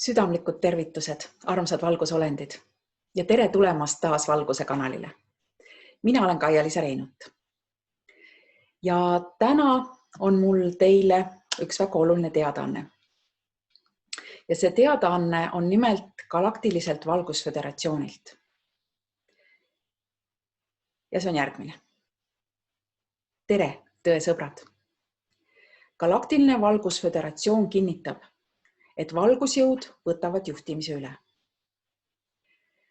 Südamlikud tervitused, armsad valgusolendid ja tere tulemast taas Valguse kanalile. Mina olen Kaia-Liisa Reinut. Ja täna on mul teile üks väga oluline teadaanne. Ja see teadaanne on nimelt Galaktiliselt Valgusföderatsioonilt. Ja see on järgmine. Tere, tõesõbrad! Galaktiline Valgusföderatsioon kinnitab, et valgusjõud võtavad juhtimise üle.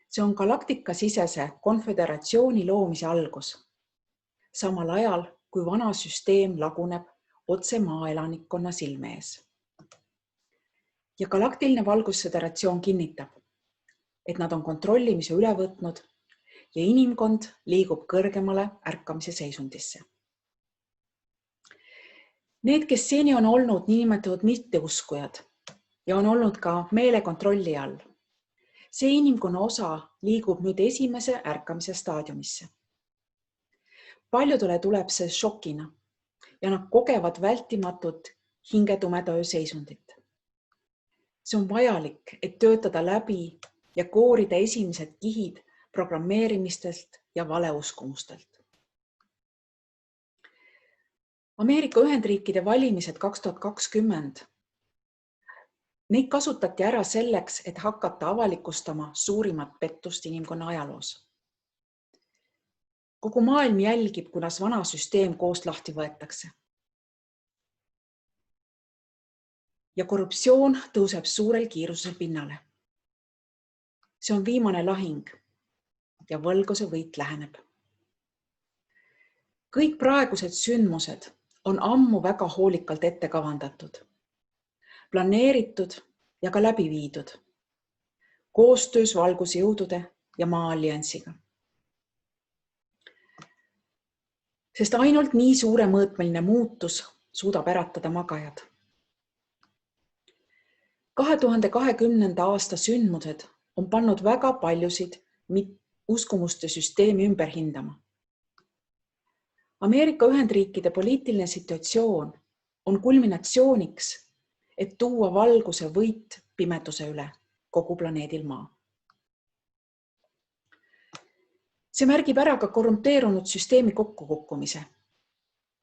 See on galaktikasisese konföderatsiooni loomise algus, samal ajal kui vana süsteem laguneb otse maaelanikkonna silme ees. Ja Galaktiline Valgusföderatsioon kinnitab, et nad on kontrollimise üle võtnud ja inimkond liigub kõrgemale ärkamise seisundisse. Need, kes seni on olnud niinimetatud mitteuskujad ja on olnud ka meelekontrolli all, see inimkonna osa liigub nüüd esimese ärkamise staadiumisse. Paljudele tuleb see šokina ja nad kogevad vältimatut hingetumeda öö seisundit. See on vajalik, et töötada läbi ja koorida esimesed kihid programmeerimistelt ja valeuskumustelt. Ameerika Ühendriikide valimised 2020 neid kasutati ära selleks, et hakata avalikustama suurimat pettust inimkonna ajaloos. Kogu maailm jälgib, kuidas vana süsteem koos lahti võetakse. Ja korruptsioon tõuseb suurel kiirusel pinnale. See on viimane lahing ja valguse võit läheneb. Kõik praegused sündmused on ammu väga hoolikalt ette kavandatud, planeeritud ja ka läbi viidud koostöös valgusjõudude ja Maa-alliansiga. Sest ainult nii suuremõõtmeline muutus suudab äratada magajad. 2020. aasta sündmused on pannud väga paljusid uskumuste süsteemi ümber hindama. Ameerika Ühendriikide poliitiline situatsioon on kulminatsiooniks, et tuua valguse võit pimeduse üle kogu planeedil Maa. See märgib ära ka korrumpeerunud süsteemi kokkukukkumise,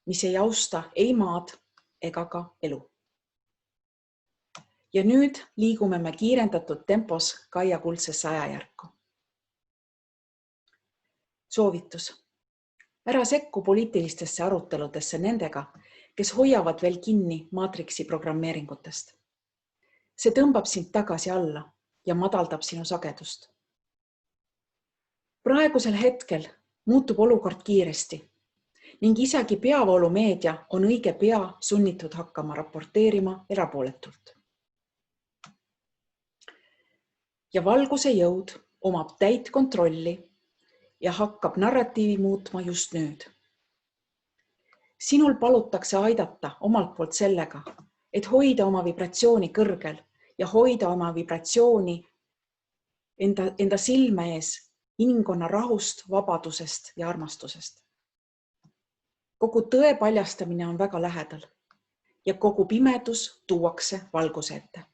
mis ei austa ei maad ega ka elu. Ja nüüd liigume me kiirendatud tempos Kaia kuldsesse ajajärku. Soovitus. Ära sekku poliitilistesse aruteludesse nendega, kes hoiavad veel kinni maatriksi programmeeringutest. See tõmbab sind tagasi alla ja madaldab sinu sagedust. Praegusel hetkel muutub olukord kiiresti ning isegi peavoolumeedia on õige pea sunnitud hakkama raporteerima erapooletult. Ja valguse jõud omab täit kontrolli ja hakkab narratiivi muutma just nüüd. Sinul palutakse aidata omalt poolt sellega, et hoida oma vibratsiooni kõrgel ja hoida oma vibratsiooni enda silme ees inimkonna rahust, vabadusest ja armastusest. Kogu tõe paljastamine on väga lähedal ja kogu pimedus tuuakse valguse ette.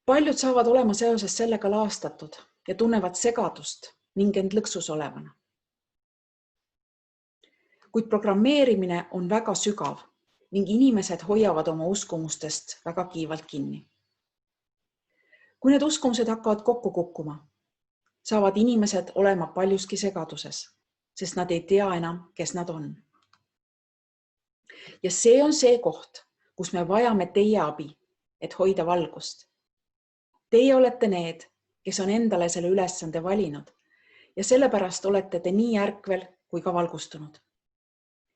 Paljud saavad olema seoses sellega laastatud ja tunnevad segadust ning end lõksus olevana. Kuid programmeerimine on väga sügav ning inimesed hoiavad oma uskumustest väga kiivalt kinni. Kui need uskumused hakkavad kokku kukkuma, saavad inimesed olema paljuski segaduses, sest nad ei tea enam, kes nad on. Ja see on see koht, kus me vajame teie abi, et hoida valgust. Teie olete need, kes on endale selle ülesande valinud ja sellepärast olete te nii ärkvel kui ka valgustunud.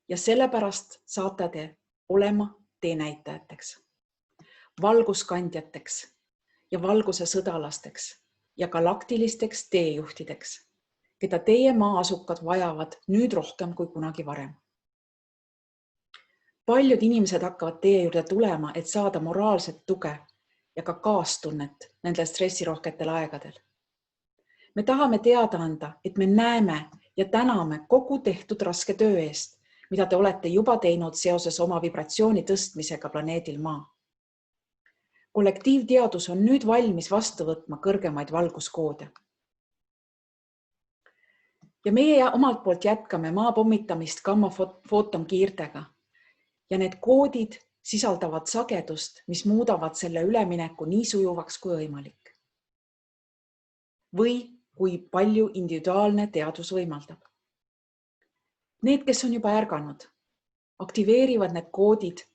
Ja sellepärast saate te olema teenäitajateks, valguskandjateks ja valguse sõdalasteks ja galaktilisteks teejuhtideks, keda teie maa-asukad vajavad nüüd rohkem kui kunagi varem. Paljud inimesed hakkavad teie juurde tulema, et saada moraalset tuge ja ka kaastunnet nendel stressirohketel aegadel. Me tahame teada anda, et me näeme ja täname kogu tehtud raske töö eest, mida te olete juba teinud seoses oma vibratsiooni tõstmisega planeedil Maa. Kollektiivteadus on nüüd valmis vastu võtma kõrgemaid valguskoode. Ja meie omalt poolt jätkame maa pommitamist gamma-footonkiirtega ja need koodid sisaldavad sagedust, mis muudavad selle ülemineku nii sujuvaks kui võimalik. Või kui palju individuaalne teadus võimaldab. Need, kes on juba ärganud, aktiveerivad need koodid,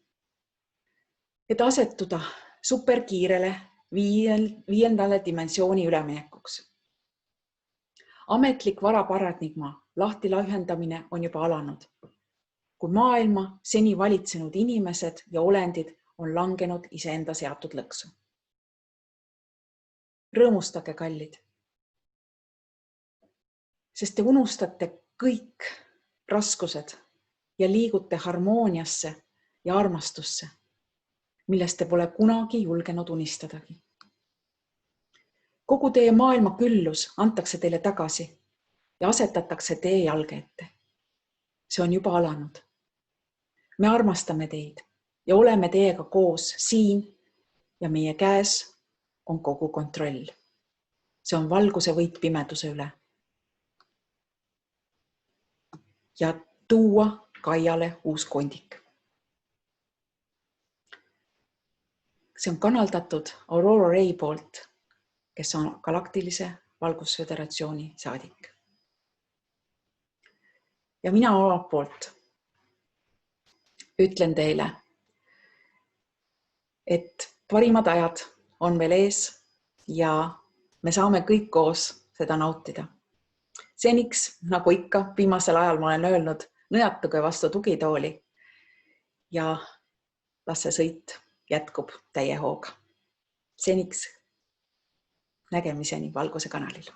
et asetuda superkiirele 5. dimensiooni üleminekuks. Ametlik varaparadigma lahtilaihendamine on juba alanud, kui maailma seni valitsenud inimesed ja olendid on langenud iseenda seatud lõksu. Rõõmustage, kallid, sest te unustate kõik raskused ja liigute harmooniasse ja armastusse, millest te pole kunagi julgenud unistadagi. Kogu teie maailma küllus antakse teile tagasi ja asetatakse teie jalge ette. See on juba alanud. Me armastame teid ja oleme teiega koos siin ja meie käes on kogu kontroll. See on valguse võit pimeduse üle. Ja tuua Kaiale uus kondik. See on kanaldatud Aurora Ray poolt, kes on Galaktilise Valgusföderatsiooni saadik. Ja mina omalt poolt ütlen teile, et parimad ajad on veel ees ja me saame kõik koos seda nautida. Seniks, nagu ikka, viimasel ajal ma olen öelnud, nõjatuge vastu tugitooli ja las see sõit jätkub täie hooga. Seniks nägemiseni Valguse kanalil.